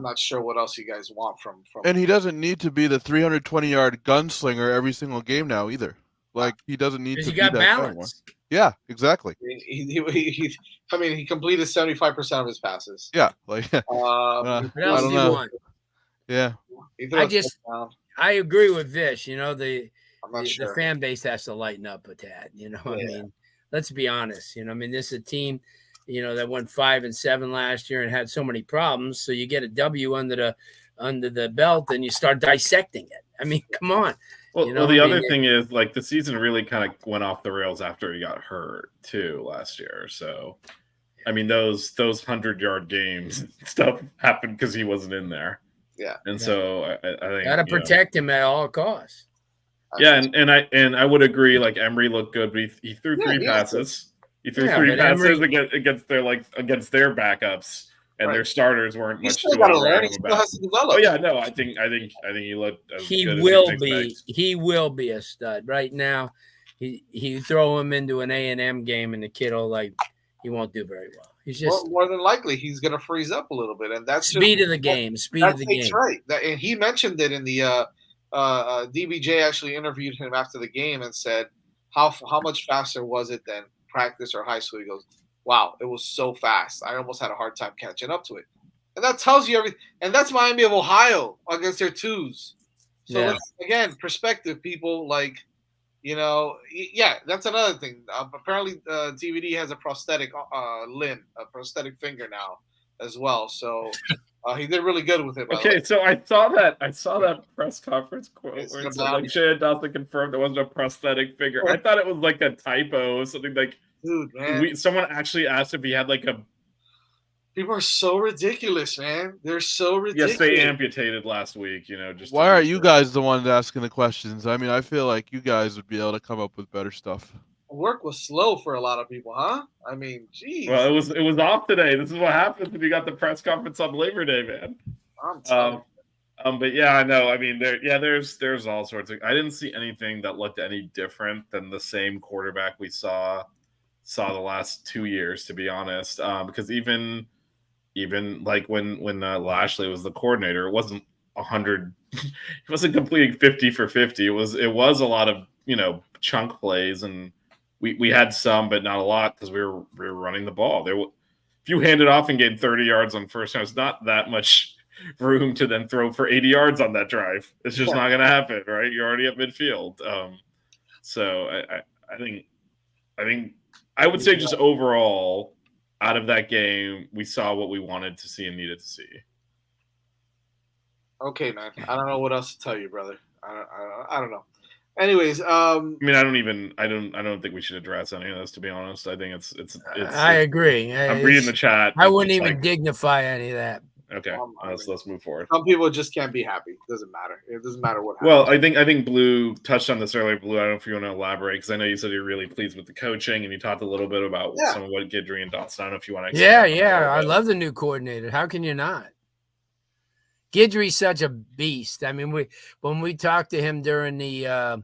not sure what else you guys want from. And he doesn't need to be the 320-yard gunslinger every single game now either. Like, he doesn't need to be that balance. Yeah, exactly. He completed 75% of his passes. Yeah, like I don't know. Yeah, I agree with Vish. The sure. fan base has to lighten up with that. I mean, let's be honest. I mean, this is a team, that went 5-7 last year and had so many problems. So you get a W under the belt and you start dissecting it. I mean, come on. Well, the other thing is, like, the season really kind of went off the rails after he got hurt too last year. So, I mean, those 100-yard games stuff happened because he wasn't in there. Yeah, and so I think gotta protect him at all costs. Yeah, and I would agree. Like, Emery looked good, but he threw 3 passes. He threw 3 passes against their backups, and their starters weren't much. He still got to learn. He still has to develop. Oh yeah, no, I think he looked. He will be a stud right now. He throw him into an A&M game, and the kid he won't do very well. He's just more than likely he's going to freeze up a little bit, and that's speed of the game. That's right. And he mentioned it in the DBJ actually interviewed him after the game and said, how much faster was it than practice or high school? He goes, wow, it was so fast. I almost had a hard time catching up to it. And that tells you everything. And that's Miami of Ohio against their twos. So again, perspective, people, that's another thing. Apparently, DVD has a prosthetic prosthetic finger now as well. So he did really good with it. Okay, so I saw that press conference quote where it said, Jay Dawson confirmed there wasn't a prosthetic finger. I thought it was like a typo, something like. Dude, man. Someone actually asked if he had like a. People are so ridiculous, man. They're so ridiculous. Yes, they amputated last week. Just why are you guys the ones asking the questions? I mean, I feel like you guys would be able to come up with better stuff. Work was slow for a lot of people, huh? I mean, geez. Well, it was off today. This is what happens when you got the press conference on Labor Day, man. But yeah, I know. I mean, there's all sorts of. I didn't see anything that looked any different than the same quarterback we saw the last 2 years, to be honest. Because even like when Lashley was the coordinator, it wasn't 100. He wasn't completing 50 for 50. It was a lot of chunk plays, and we had some, but not a lot because we were running the ball. If you hand it off and gain 30 yards on first down, it's not that much room to then throw for 80 yards on that drive. It's just not going to happen, right? You're already at midfield. So I think I think I would say just overall, out of that game, we saw what we wanted to see and needed to see. Okay, man. I don't know what else to tell you, brother. I don't know. Anyways, I mean, I don't think we should address any of this. To be honest, I think it's. I agree. I'm reading the chat. I wouldn't it's even like, dignify any of that. okay, let's move forward. Some people just can't be happy. It doesn't matter. It doesn't matter what happens. Well, I think Blue touched on this earlier. Blue, I don't know if you want to elaborate because I know you said you're really pleased with the coaching and you talked a little bit about some of what Guidry and Dotson. I don't know if you want to. Yeah. I love the new coordinator. How can you not? Guidry's such a beast. I mean, when we talked to him during the,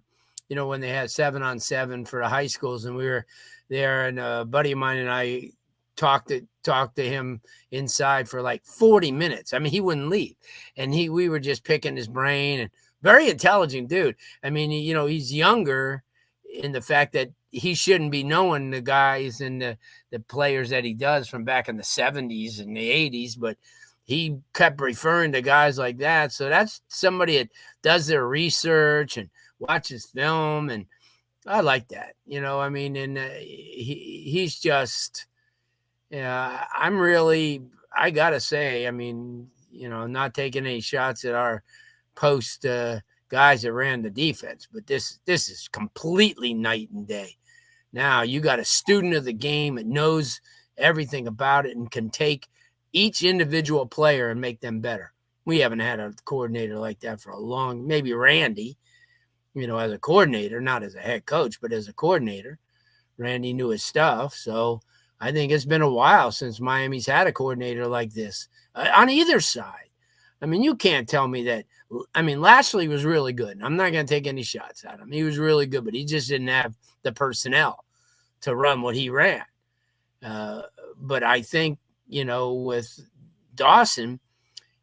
when they had 7-on-7 for the high schools, and we were there, and a buddy of mine and I talked to him inside for like 40 minutes. I mean, he wouldn't leave, and we were just picking his brain. And very intelligent dude. I mean, he's younger in the fact that he shouldn't be knowing the guys and the players that he does from back in the 70s and the 80s, but he kept referring to guys like that. So that's somebody that does their research and watches film. And I like that, I mean, and he's just, I got to say, I mean, not taking any shots at our post guys that ran the defense, but this is completely night and day. Now you got a student of the game that knows everything about it and can take each individual player and make them better. We haven't had a coordinator like that for a long, maybe Randy, as a coordinator, not as a head coach, but as a coordinator. Randy knew his stuff. So I think it's been a while since Miami's had a coordinator like this on either side. I mean, you can't tell me that. I mean, Lashley was really good. I'm not going to take any shots at him. He was really good, but he just didn't have the personnel to run what he ran. But I think, with Dawson,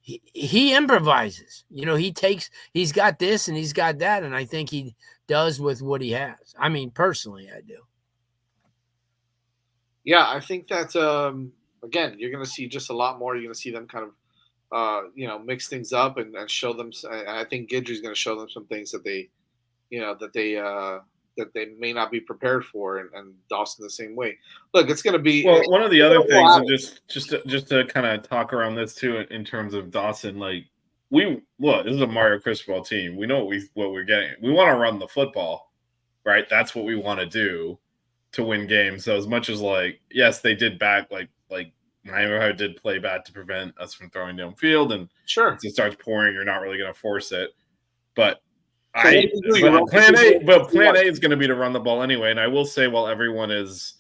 he improvises. He's got this and he's got that, and I think he does with what he has. I mean, personally, I do. Yeah, I think that, again, you're going to see just a lot more. You're going to see them kind of, mix things up and show them. I think Guidry's going to show them some things that they may not be prepared for, and Dawson the same way. Look, it's going to be. Well, one of the other things, and just to kind of talk around this too, in terms of Dawson, like this is a Mario Cristobal team. We know what we're getting. We want to run the football, right? That's what we want to do to win games. So as much as yes, they did back like Miami did play bad to prevent us from throwing downfield, and sure, if it starts pouring, you're not really going to force it. But plan A is going to be to run the ball anyway. And I will say, while everyone is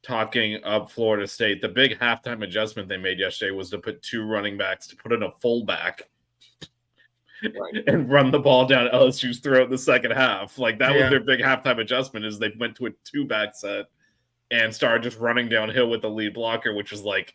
talking up Florida State, the big halftime adjustment they made yesterday was to put 2 running backs, to put in a fullback, and run the ball down LSU's throat in the second half. Like that was their big halftime adjustment, is they went to a 2-back set and started just running downhill with the lead blocker, which was like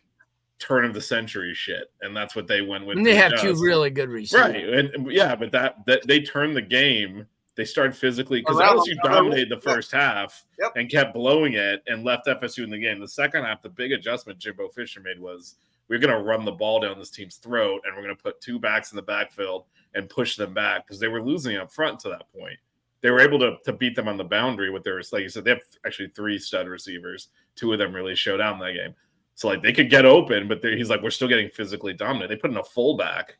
turn of the century shit. And that's what they went with. And they have 2 really good receivers. Right. And but that they turned the game. They started physically, because LSU dominated the first half and kept blowing it and left FSU in the game. The second half, the big adjustment Jimbo Fisher made was, we're going to run the ball down this team's throat, and we're going to put 2 backs in the backfield and push them back, because they were losing up front to that point. They were able to beat them on the boundary with their, like you said, they have actually 3 stud receivers. 2 of them really showed out in that game. So they could get open, but he's like, we're still getting physically dominant. They put in a fullback.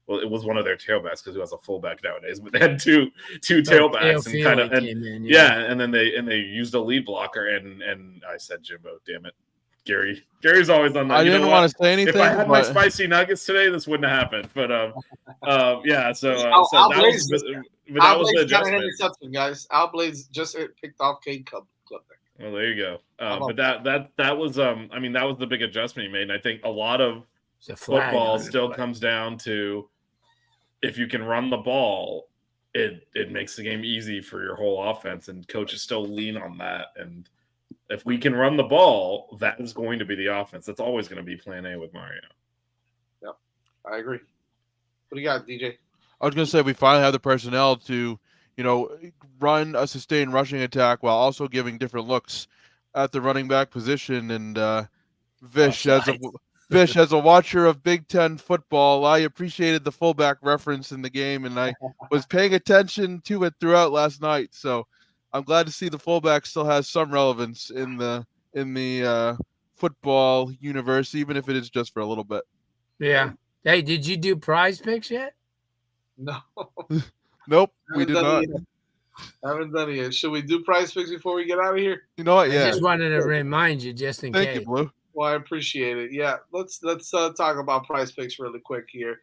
Well, it was one of their tailbacks, because who has a fullback nowadays? But they had two tailbacks, and kind of, and then they used a lead blocker, and I said, Jimbo, damn it, Gary's always on that. I didn't want to say anything. If I had my spicy nuggets today, this wouldn't have happened. But that was the adjustment, guys. Al Blades just picked off Cade Clip there. Well, there you go. But that was that was the big adjustment he made, and I think a lot of football still comes down to, if you can run the ball, it makes the game easy for your whole offense, and coaches still lean on that. And if we can run the ball, that is going to be the offense. That's always going to be plan A with Mario. Yep, I agree. What do you got, DJ? I was going to say, we finally have the personnel to, run a sustained rushing attack while also giving different looks at the running back position. And Vish, as a watcher of Big Ten football, I appreciated the fullback reference in the game, and I was paying attention to it throughout last night. So I'm glad to see the fullback still has some relevance in the football universe, even if it is just for a little bit. Yeah. Hey, did you do prize picks yet? No, Nope, we haven't did done not. it yet. Haven't done it yet. Should we do PrizePicks before we get out of here? You know what? I Yeah. just wanted to remind you just in Thank case. you, Blue. Well, I appreciate it. Yeah, let's talk about PrizePicks really quick here.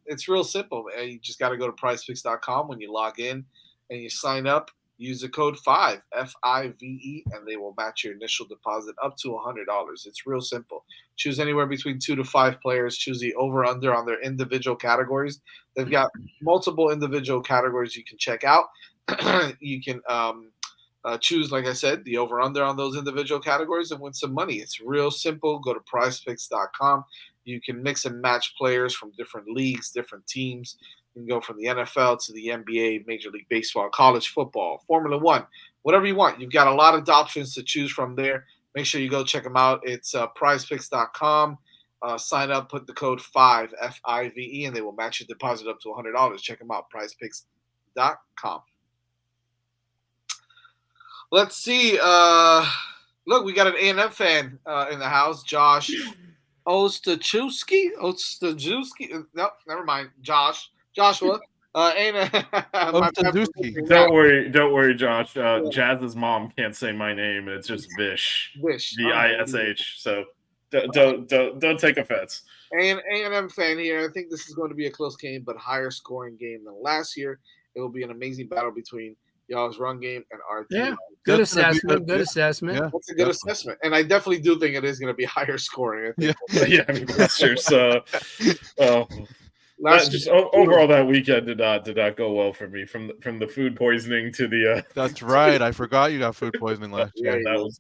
It's real simple, man. You just got to go to PrizePicks.com when you log in and you sign up. Use the code 5 FIVE, and they will match your initial deposit up to $100. It's real simple. Choose anywhere between 2 to 5 players. Choose the over/under on their individual categories. They've got multiple individual categories you can check out. You can choose, like I said, the over/under on those individual categories and win some money. It's real simple. Go to PrizePicks.com. You can mix and match players from different leagues, different teams. You can go from the NFL to the NBA, Major League Baseball, college football, Formula One, whatever you want. You've got a lot of options to choose from there. Make sure you go check them out. It's PrizePicks.com. Sign up, put the code 5 FIVE, and they will match your deposit up to $100. Check them out, PrizePicks.com. Let's see. Look, we got an A&M fan in the house, Josh Ostachewski. Nope, never mind. Joshua. Ostachewski. Don't worry, Josh. Jazz's mom can't say my name, and it's just Vish. Vish. VISH. So don't take offense. A&M fan here. I think this is going to be a close game, but higher scoring game than last year. It will be an amazing battle between y'all's run game and our team. Yeah. Good assessment. Good assessment. Yeah, That's a good assessment, and I definitely do think it is going to be higher scoring. I think. Yeah, I mean, last year. So, Last just year- overall, that weekend did not go well for me. From the food poisoning to the. That's right. I forgot you got food poisoning last Yeah, year. That was.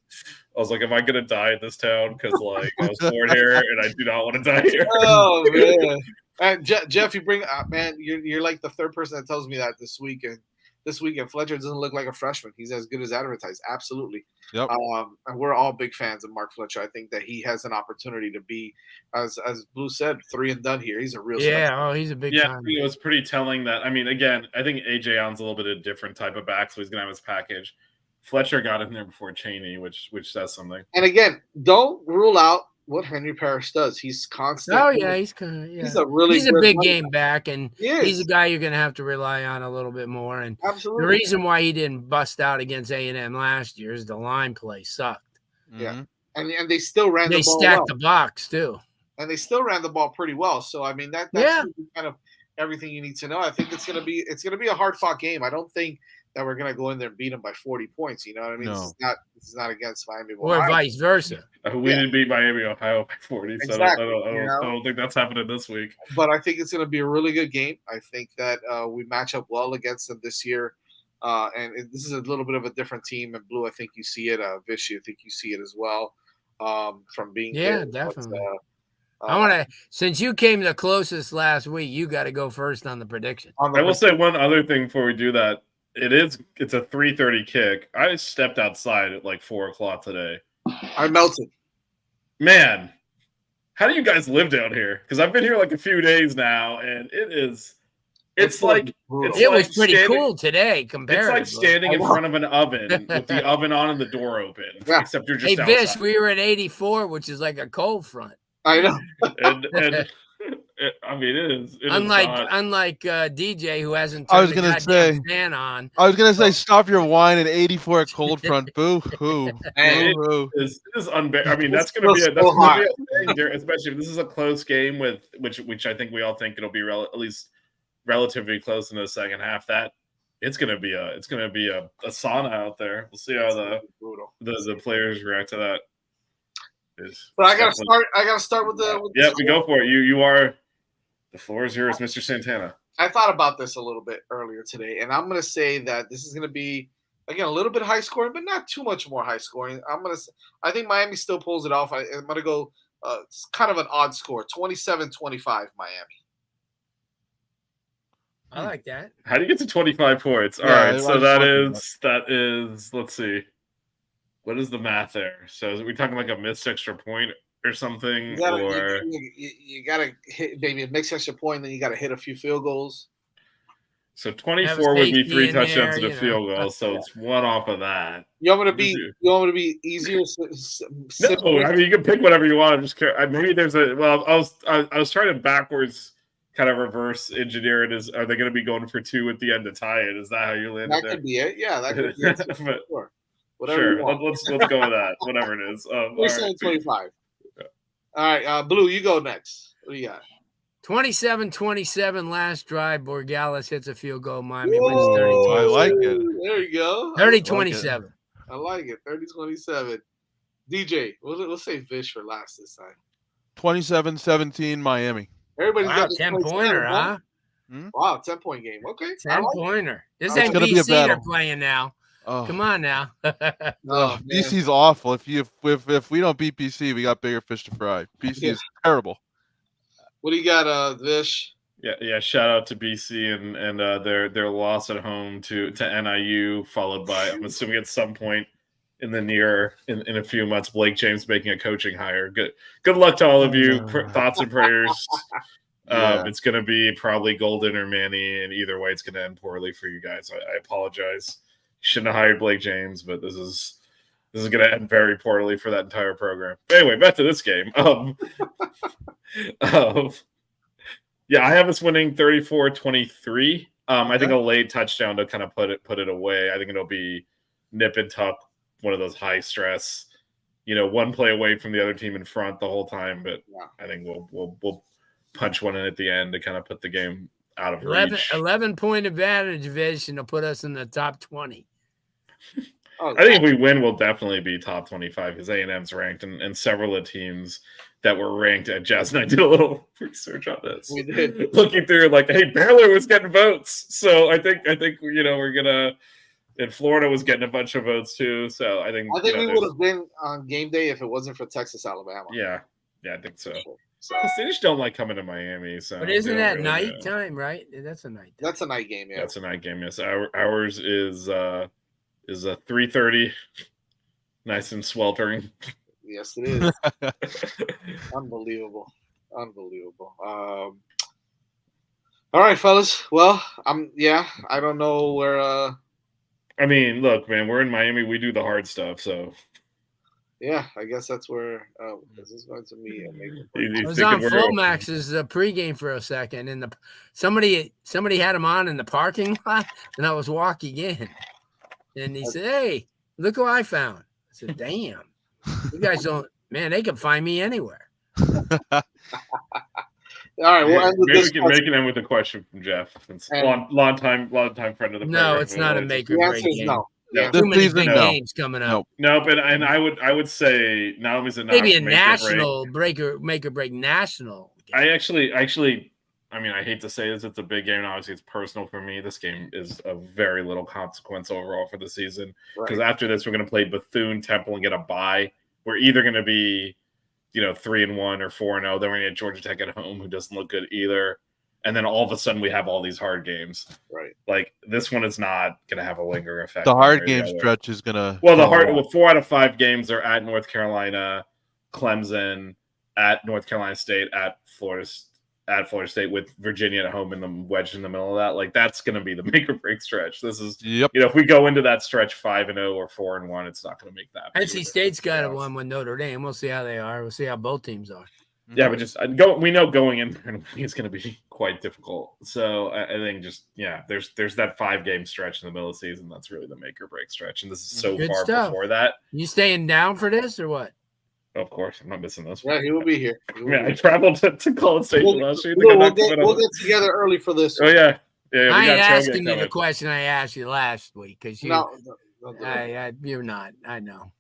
I was like, am I gonna die in this town? Because like I was born here, and I do not want to die here. Oh man, and Jeff, you bring man, you're like the third person that tells me that this week. And this weekend, Fletcher doesn't look like a freshman. He's as good as advertised. Absolutely. Yep. And we're all big fans of Mark Fletcher. I think that he has an opportunity to be, as Blue said, 3 and done here. He's a real Yeah. special. Oh, he's a big Yeah, time. it was pretty telling that. I mean, again, I think AJ Allen's a little bit of a different type of back, so he's gonna have his package. Fletcher got in there before Cheney, which says something. And again, don't rule out what Henry Parrish does. He's constant. Oh yeah, he's kind of, yeah. He's a really He's a good big running game back, and He is. he's a guy you're going to have to rely on a little bit more. And Absolutely. the reason why he didn't bust out against A&M last year is the line play sucked. Yeah. Mhm. And they still ran They the ball stacked well. the box too. And they still ran the ball pretty well. So I mean that's Yeah. kind of everything you need to know. I think it's gonna be a hard fought game. I don't think that we're gonna go in there and beat them by 40 points. You know what I mean? No. This is not against Miami. of Or Ohio. vice versa. We didn't beat Miami, Ohio by 40, so Exactly, I don't think that's happening this week. But I think it's gonna be a really good game. I think that we match up well against them this year. This is a little bit of a different team. And Blue, I think you see it. Vish, I think you see it as well. From being Yeah, there. definitely. I want to, since you came the closest last week, you got to go first on the prediction. I will say one other thing before we do that. It's a 3:30 kick. I stepped outside at like 4:00 today. I melted. Man, how do you guys live down here? Because I've been here like a few days now, and it's like brutal. It was like pretty standing- cool today compared. It's like standing in front of an oven with the oven on and the door open. Yeah. Except you're Hey, just Vish, outside. we were at 84, which is like a cold front. I know. and I mean, it is Unlike DJ, who hasn't I turned was the gonna goddamn say- fan on. I was gonna say, stop your whine at 84 at cold front. Boo hoo. Man, Boo hoo. It is I mean, It's that's going to be so a hot. thing here, especially if this is a close game with which I think we all think it'll be at least relatively close in the second half. That it's going to be a sauna out there. We'll see how brutal. the players react to that. But I gotta start with the. Yeah, we go for it. You are. The floor is yours, Mr. Santana. I thought about this a little bit earlier today, and I'm gonna say that this is gonna be again a little bit high scoring, but not too much more high scoring. I think Miami still pulls it off. I'm gonna go. It's kind of an odd score, 27-25 Miami. I like that. How do you get to 25 points? All Yeah, right, so that is. Let's see. What is the math there? So are we talking like a missed extra point or something? You gotta hit maybe a mixed extra point, then you gotta hit a few field goals. So Have a 24 would be safety 3 in touchdowns there, and a you know. field goal, so it's one off of that. You want me to be easier? No, I mean you can pick whatever you want. I'm just maybe there's a I was trying to backwards kind of reverse engineer it. Are they going to be going for 2 at the end to tie it? Is that how you landed That there? could be it. Yeah, that could be it. But, sure. Whatever you want. Let's go with that. Whatever it is. All right. 25. All right, Blue, you go next. What do you got? 27-27 last drive. Borgalis hits a field goal. Miami Whoa, wins 30-27. I like it. There you go. 30-27. I like it. 30-27. DJ, we'll say Vish for last this time. 27-17 Miami. Everybody's Wow, got the 10-pointer, huh? Wow, 10-point game. Okay. 10-pointer. This It's ain't gonna be a BC they're battle. playing now. Oh, Come on now. Oh, BC's awful. If we don't beat BC, we got bigger fish to fry. BC is terrible. What do you got, Vish? Yeah. Shout out to BC and their loss at home to NIU, followed by I'm assuming at some point in a few months, Blake James making a coaching hire. Good luck to all of you. Thoughts and prayers. Yeah. It's going to be probably Golden or Manny, and either way, it's going to end poorly for you guys. I apologize. Shouldn't have hired Blake James, but this is going to end very poorly for that entire program. Anyway, back to this game. Yeah, I have us winning 34-23. I think a late touchdown to kind of put it away. I think it'll be nip and tuck, one of those high stress, one play away from the other team in front the whole time. But I think we'll punch one in at the end to kind of put the game out of reach. 11-point advantage, Vish, and it'll put us in the top 20. I think if we win, we'll definitely be top 25 because A&M's ranked, and several of the teams that were ranked at Jazz and I did a little research on this. We did. Looking through, like, hey, Baylor was getting votes, so I think we're gonna. And Florida was getting a bunch of votes too, so I think we would have been on game day if it wasn't for Texas, Alabama. Yeah, I think so. So they just don't like coming to Miami. So, but isn't that night time, right? That's a night time. That's a night game. Yeah, that's a night game. Yes, ours is a 3:30, nice and sweltering. Yes, it is. Unbelievable. All right, fellas. Well, I don't know where. I mean, look, man, we're in Miami. We do the hard stuff, so. Yeah, I guess that's where this is going to be. I was on Fullmax's pregame for a second, and somebody had him on in the parking lot, and I was walking in, and he said, "Hey, look who I found." I said, "Damn, you guys don't, man. They can find me anywhere." All right, maybe we can make it end with a question from Jeff. It's long time friend of the program. No, it's not a make or break game. No. Yeah, too many big games coming up. No, but I would say not only is it not maybe a national make or break national game. I actually, I mean, I hate to say this, it's a big game, and obviously it's personal for me. This game is of very little consequence overall for the season because after this we're going to play Bethune, Temple, and get a bye. We're either going to be 3-1 or 4-0. Then we're going to get Georgia Tech at home, who doesn't look good either. And then all of a sudden we have all these hard games. Right. Like this one is not going to have a lingering effect. The hard game stretch is going to. Well, 4 out of 5 games are at North Carolina, Clemson, at North Carolina State, at Florida State, with Virginia at home in the wedged in the middle of that. Like that's going to be the make or break stretch. This is, if we go into that stretch 5-0 or 4-1, it's not going to make that. NC State's got one with Notre Dame. We'll see how they are. We'll see how both teams are. Yeah, but we know going in it's going to be quite difficult. So I think there's that 5-game stretch in the middle of the season. That's really the make or break stretch. And this is so good far stuff. Before that. You staying down for this or what? Of course, I'm not missing this. Yeah, he will be here. I traveled to College Station last year. We'll get together early for this. Oh, yeah. I ain't asking you the question I asked you last week because you're not. I know.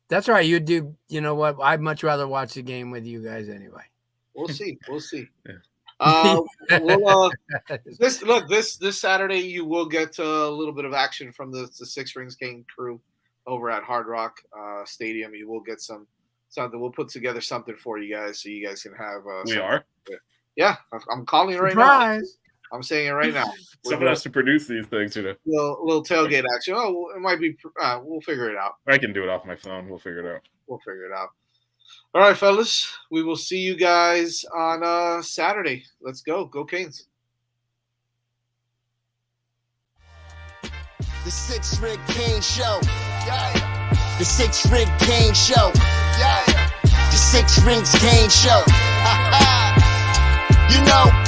That's right. You do. You know what? I'd much rather watch the game with you guys anyway. We'll see. Yeah. This Saturday you will get a little bit of action from the Six Rings Gang crew over at Hard Rock Stadium. You will get something. We'll put together something for you guys so you guys can have. We are. Yeah, I'm calling it right now. I'm saying it right now. Someone has to produce these things, Little tailgate action. Oh, it might be. We'll figure it out. I can do it off my phone. We'll figure it out. All right, fellas. We will see you guys on Saturday. Let's go. Go Canes. The 6 Rig Kane Show. Yeah. The 6 Rig Kane Show. Yeah. The 6 Rings Kane Show. You know.